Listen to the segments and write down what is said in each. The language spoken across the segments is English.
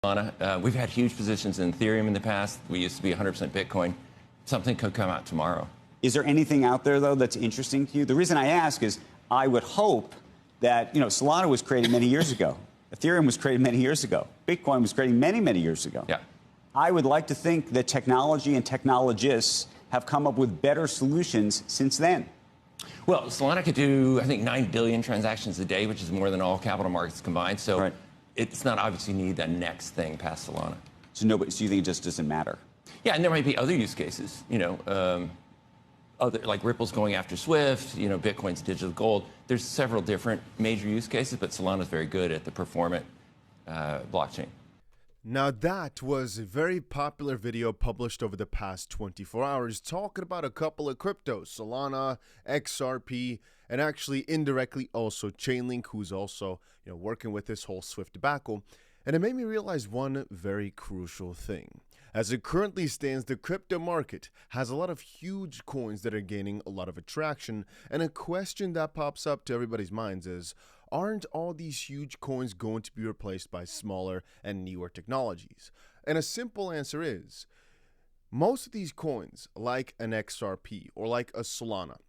We've had huge positions in Ethereum in the past. We used to be 100% Bitcoin. Something could come out tomorrow. Is there anything out there, though, that's interesting to you? The reason I ask is I would hope that, Solana was created many years ago. Ethereum was created many years ago. Bitcoin was created many, many years ago. Yeah. I would like to think that technology and technologists have come up with better solutions since then. Well, Solana could do, I think, 9 billion transactions a day, which is more than all capital markets combined. So right. It's not obviously need the next thing past Solana. So you think it just doesn't matter? Yeah, and there might be other use cases, other, like Ripple's going after Swift, Bitcoin's digital gold. There's several different major use cases, but Solana's very good at the performant blockchain. Now that was a very popular video published over the past 24 hours talking about a couple of cryptos, Solana, XRP, and actually indirectly also Chainlink, who's also working with this whole Swift debacle. And it made me realize one very crucial thing. As it currently stands, the crypto market has a lot of huge coins that are gaining a lot of attraction, and a question that pops up to everybody's minds is, aren't all these huge coins going to be replaced by smaller and newer technologies? And a simple answer is, most of these coins, like an XRP, or like a Solana,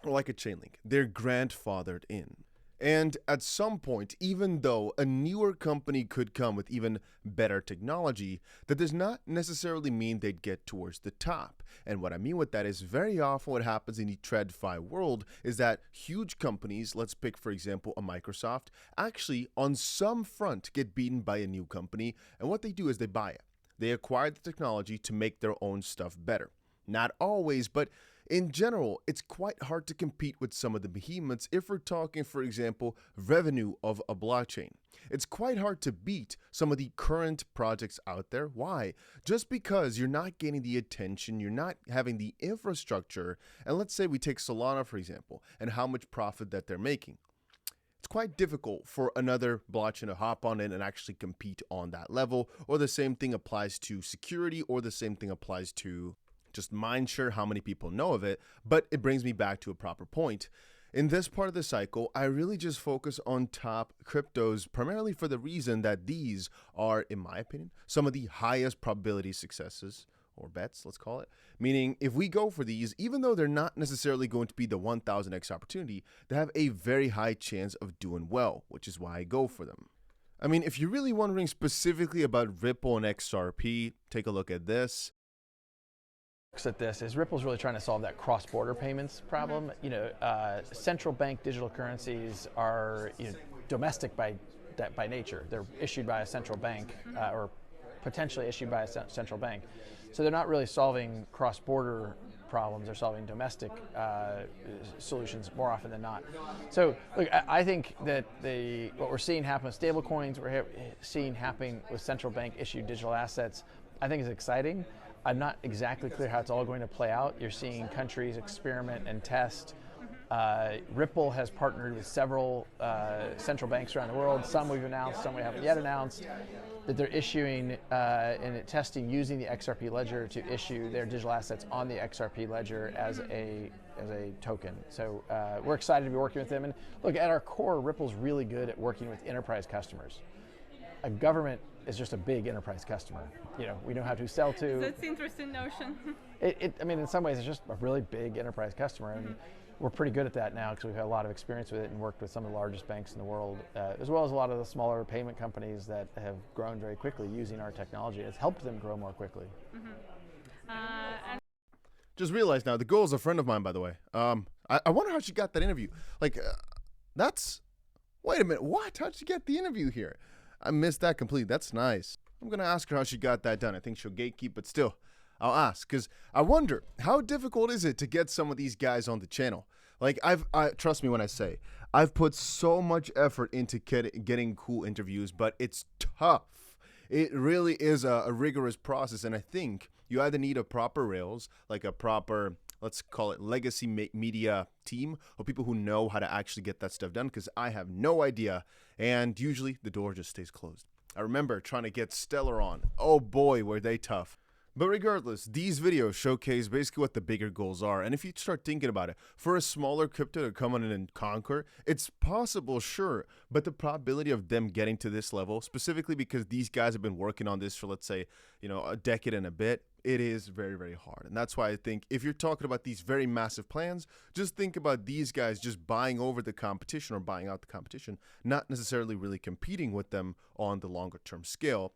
or like a Chainlink, they're grandfathered in. And at some point, even though a newer company could come with even better technology, that does not necessarily mean they'd get towards the top. And what I mean with that is very often what happens in the TradFi world is that huge companies, let's pick for example a Microsoft, actually on some front get beaten by a new company, and what they do is they buy it. They acquire the technology to make their own stuff better. Not always, but in general, it's quite hard to compete with some of the behemoths if we're talking, for example, revenue of a blockchain. It's quite hard to beat some of the current projects out there. Why? Just because you're not gaining the attention, you're not having the infrastructure. And let's say we take Solana, for example, and how much profit that they're making. It's quite difficult for another blockchain to hop on in and actually compete on that level. Or the same thing applies to security, or the same thing applies to just mindshare, how many people know of it. But it brings me back to a proper point. In this part of the cycle, I really just focus on top cryptos, primarily for the reason that these are, in my opinion, some of the highest probability successes, or bets, let's call it. Meaning, if we go for these, even though they're not necessarily going to be the 1000x opportunity, they have a very high chance of doing well, which is why I go for them. I mean, if you're really wondering specifically about Ripple and XRP, take a look at this. At this is Ripple's really trying to solve that cross-border payments problem. Central bank digital currencies are domestic by nature. They're issued by a central bank or potentially issued by a central bank. So they're not really solving cross-border problems. They're solving domestic solutions more often than not. So look, I think that what we're seeing happen with stablecoins, we're seeing happening with central bank issued digital assets, I think is exciting. I'm not exactly clear how it's all going to play out. You're seeing countries experiment and test. Ripple has partnered with several central banks around the world. Some we've announced, some we haven't yet announced, that they're issuing and testing using the XRP ledger to issue their digital assets on the XRP ledger as a token. So we're excited to be working with them. And look, at our core, Ripple's really good at working with enterprise customers. A government is just a big enterprise customer. We know how to sell to. That's an interesting notion. I mean, in some ways, it's just a really big enterprise customer, and we're pretty good at that now because we've had a lot of experience with it and worked with some of the largest banks in the world, as well as a lot of the smaller payment companies that have grown very quickly using our technology. It's helped them grow more quickly. Just realized now, the girl is a friend of mine, by the way. I wonder how she got that interview. Wait a minute, what? How'd she get the interview here? I missed that completely. That's nice. I'm going to ask her how she got that done. I think she'll gatekeep, but still, I'll ask. Because I wonder, how difficult is it to get some of these guys on the channel? Trust me when I say, I've put so much effort into getting cool interviews, but it's tough. It really is a rigorous process, and I think you either need a proper Rails, like a proper, let's call it legacy media team, or people who know how to actually get that stuff done, because I have no idea, and usually the door just stays closed. I remember trying to get Stellar on. Oh boy, were they tough. But regardless, these videos showcase basically what the bigger goals are. And if you start thinking about it, for a smaller crypto to come in and conquer, it's possible, sure. But the probability of them getting to this level, specifically because these guys have been working on this for, let's say, a decade and a bit, it is very, very hard. And that's why I think if you're talking about these very massive plans, just think about these guys just buying over the competition or buying out the competition, not necessarily really competing with them on the longer term scale.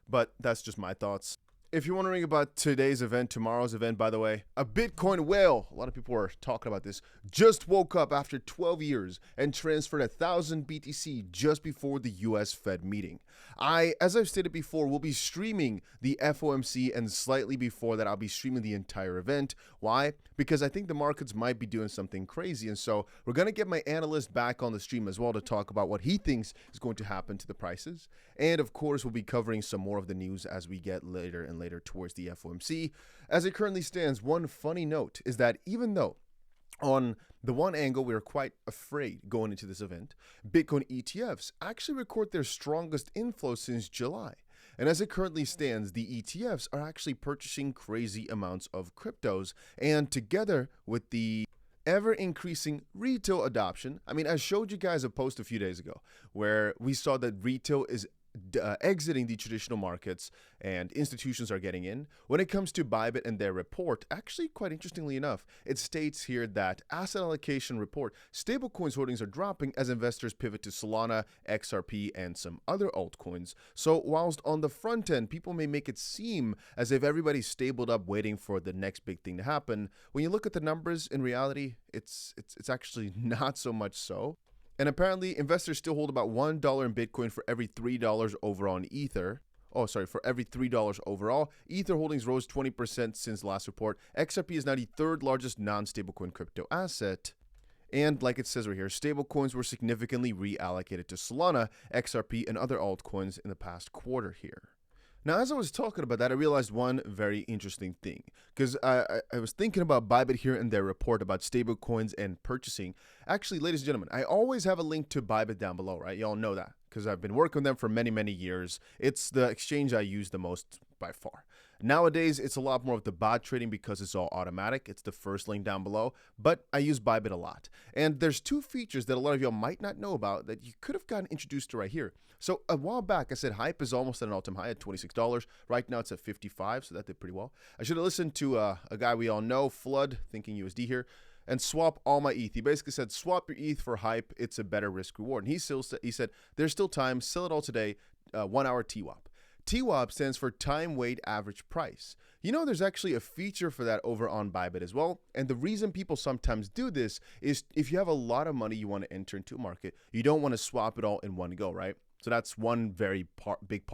But that's just my thoughts. If you're wondering about today's event, tomorrow's event, by the way, a Bitcoin whale, a lot of people are talking about this, just woke up after 12 years and transferred 1,000 BTC just before the US Fed meeting. As I've stated before, will be streaming the FOMC, and slightly before that, I'll be streaming the entire event. Why? Because I think the markets might be doing something crazy. And so we're going to get my analyst back on the stream as well to talk about what he thinks is going to happen to the prices. And of course, we'll be covering some more of the news as we get later and later towards the FOMC. As it currently stands, one funny note is that even though on the one angle, we are quite afraid going into this event, Bitcoin ETFs actually record their strongest inflow since July. And as it currently stands, the ETFs are actually purchasing crazy amounts of cryptos. And together with the ever-increasing retail adoption, I showed you guys a post a few days ago where we saw that retail is exiting the traditional markets and institutions are getting in. When it comes to Bybit and their report, actually quite interestingly enough, it states here that asset allocation report, stablecoins holdings are dropping as investors pivot to Solana, XRP, and some other altcoins. So whilst on the front end, people may make it seem as if everybody's stabled up waiting for the next big thing to happen, when you look at the numbers, in reality, it's actually not so much so. And apparently, investors still hold about $1 in Bitcoin for every $3 overall in Ether. For every $3 overall. Ether holdings rose 20% since the last report. XRP is now the third largest non-stablecoin crypto asset. And like it says right here, stablecoins were significantly reallocated to Solana, XRP, and other altcoins in the past quarter here. Now, as I was talking about that, I realized one very interesting thing, because I was thinking about Bybit here in their report about stablecoins and purchasing. Actually, ladies and gentlemen, I always have a link to Bybit down below, right? Y'all know that because I've been working with them for many, many years. It's the exchange I use the most by far. Nowadays, it's a lot more of the bot trading because it's all automatic. It's the first link down below, but I use Bybit a lot. And there's two features that a lot of y'all might not know about that you could have gotten introduced to right here. So a while back, I said HYPE is almost at an all-time high at $26. Right now, it's at $55, so that did pretty well. I should have listened to a guy we all know, Flood, thinking USD here, and swap all my ETH. He basically said, swap your ETH for HYPE. It's a better risk reward. And he said, there's still time. Sell it all today. 1 hour TWAP. TWAP stands for time weight average price. There's actually a feature for that over on Bybit as well. And the reason people sometimes do this is if you have a lot of money you want to enter into a market, you don't want to swap it all in one go, right? So that's one very big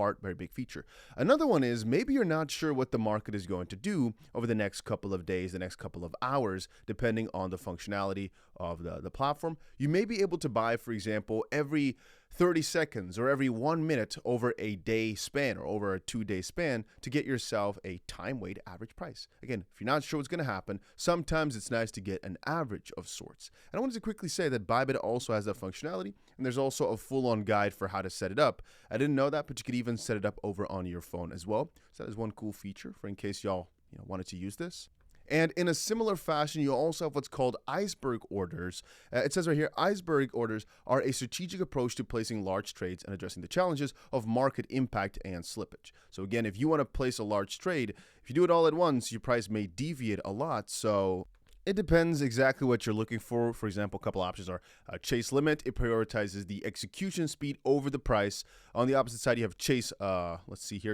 feature. Another one is maybe you're not sure what the market is going to do over the next couple of days, the next couple of hours, depending on the functionality of the platform. You may be able to buy, for example, every 30 seconds or every 1 minute over a day span or over a 2-day span to get yourself a time weight average price. Again, if you're not sure what's going to happen, sometimes it's nice to get an average of sorts. And I wanted to quickly say that Bybit also has that functionality, and there's also a full-on guide for how to set it up. I didn't know that, but you could even set it up over on your phone as well. So that is one cool feature for in case y'all wanted to use this. And in a similar fashion, you also have what's called iceberg orders. It says right here, iceberg orders are a strategic approach to placing large trades and addressing the challenges of market impact and slippage. So again, if you want to place a large trade, if you do it all at once, your price may deviate a lot. So it depends exactly what you're looking for. For example, a couple options are chase limit. It prioritizes the execution speed over the price. On the opposite side, you have chase,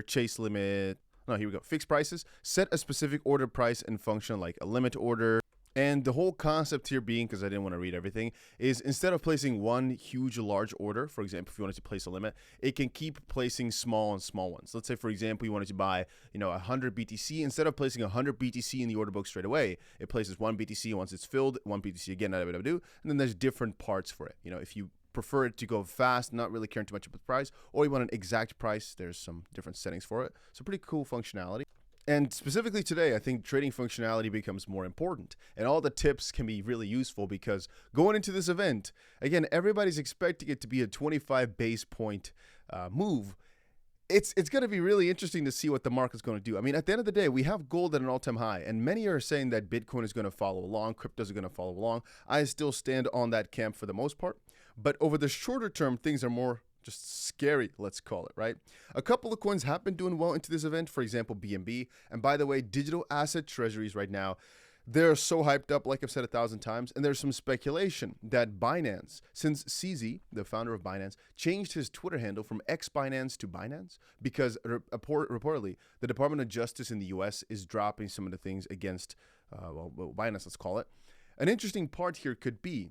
chase limit. No, here we go. Fixed prices. Set a specific order price and function like a limit order. And the whole concept here being, because I didn't want to read everything, is instead of placing one huge large order, for example, if you wanted to place a limit, it can keep placing small and small ones. Let's say, for example, you wanted to buy 100 BTC. Instead of placing 100 BTC in the order book straight away, it places 1 BTC once it's filled, 1 BTC again, and then there's different parts for it. If you prefer it to go fast, not really caring too much about the price, or you want an exact price, there's some different settings for it. So pretty cool functionality. And specifically today, I think trading functionality becomes more important. And all the tips can be really useful because going into this event, again, everybody's expecting it to be a 25 base point move. it's going to be really interesting to see what the market's going to do. I mean, at the end of the day, we have gold at an all-time high, and many are saying that Bitcoin is going to follow along, cryptos are going to follow along. I still stand on that camp for the most part, but over the shorter term, things are more just scary, let's call it, right? A couple of coins have been doing well into this event, for example, BNB. And by the way, digital asset treasuries right now, they're so hyped up, like I've said 1,000 times, and there's some speculation that Binance, since 𝗕𝗍, the founder of Binance, changed his Twitter handle from 𝑥Binance to Binance because reportedly the Department of Justice in the US is dropping some of the things against, Binance, let's call it. An interesting part here could be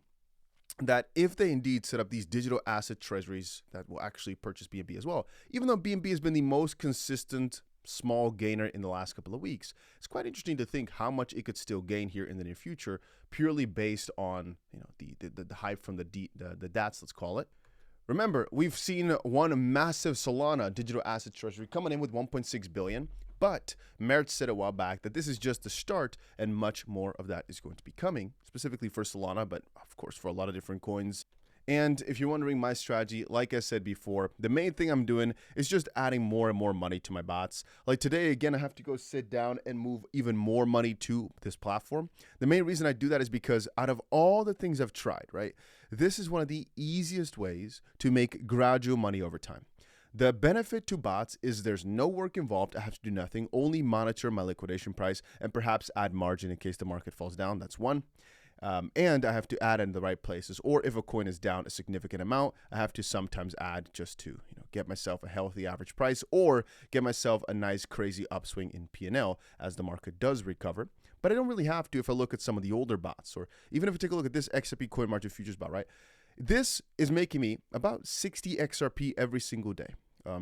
that if they indeed set up these digital asset treasuries that will actually purchase BNB as well, even though BNB has been the most consistent small gainer in the last couple of weeks, it's quite interesting to think how much it could still gain here in the near future, purely based on the hype from the DATs, let's call it. Remember, we've seen one massive Solana digital asset treasury coming in with 1.6 billion, but 𝗓𝗏𝗏 said a while back that this is just the start and much more of that is going to be coming, specifically for Solana, but of course for a lot of different coins. And if you're wondering my strategy, like I said before, the main thing I'm doing is just adding more and more money to my bots. Like today, again, I have to go sit down and move even more money to this platform. The main reason I do that is because out of all the things I've tried, right, this is one of the easiest ways to make gradual money over time. The benefit to bots is there's no work involved. I have to do nothing, only monitor my liquidation price and perhaps add margin in case the market falls down. That's one. And I have to add in the right places, or if a coin is down a significant amount, I have to sometimes add just to get myself a healthy average price or get myself a nice crazy upswing in P&L as the market does recover. But I don't really have to if I look at some of the older bots, or even if I take a look at this XRP coin margin futures bot, right? This is making me about 60 XRP every single day.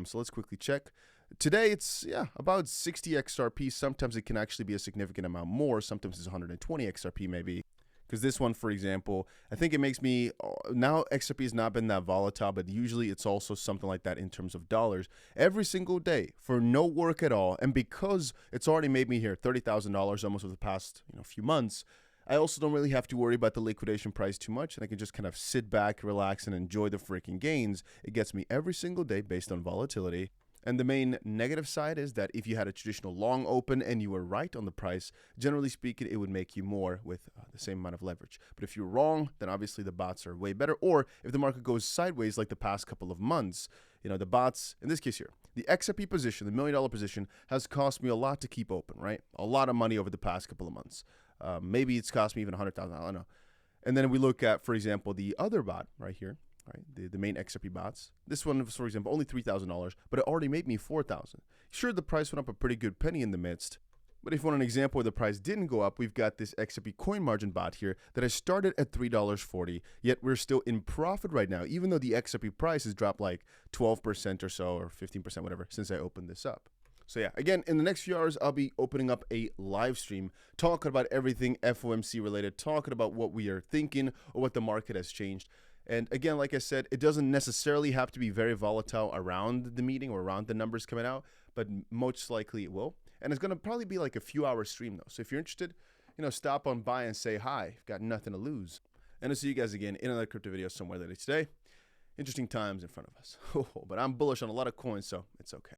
So let's quickly check. Today, it's, about 60 XRP. Sometimes it can actually be a significant amount more. Sometimes it's 120 XRP maybe. Because this one, for example, I think it makes me, now XRP has not been that volatile, but usually it's also something like that in terms of dollars. Every single day for no work at all. And because it's already made me here $30,000 almost over the past few months, I also don't really have to worry about the liquidation price too much. And I can just kind of sit back, relax, and enjoy the freaking gains. It gets me every single day based on volatility. And the main negative side is that if you had a traditional long open and you were right on the price, generally speaking, it would make you more with the same amount of leverage. But if you're wrong, then obviously the bots are way better. Or if the market goes sideways like the past couple of months, the bots, in this case here, the XRP position, the $1 million position, has cost me a lot to keep open, right? A lot of money over the past couple of months. Maybe it's cost me even $100,000, I don't know. And then we look at, for example, the other bot right here. Right, the main XRP bots. This one, for example, only $3,000, but it already made me $4,000. Sure, the price went up a pretty good penny in the midst, but if you want an example where the price didn't go up, we've got this XRP coin margin bot here that I started at $3.40, yet we're still in profit right now, even though the XRP price has dropped like 12% or so, or 15%, whatever, since I opened this up. So yeah, again, in the next few hours, I'll be opening up a live stream, talking about everything FOMC related, talking about what we are thinking or what the market has changed. And again, like I said, it doesn't necessarily have to be very volatile around the meeting or around the numbers coming out, but most likely it will. And it's going to probably be like a few hour stream though. So if you're interested, stop on by and say hi. Got nothing to lose. And I'll see you guys again in another crypto video somewhere later today. Interesting times in front of us. But I'm bullish on a lot of coins, so it's okay.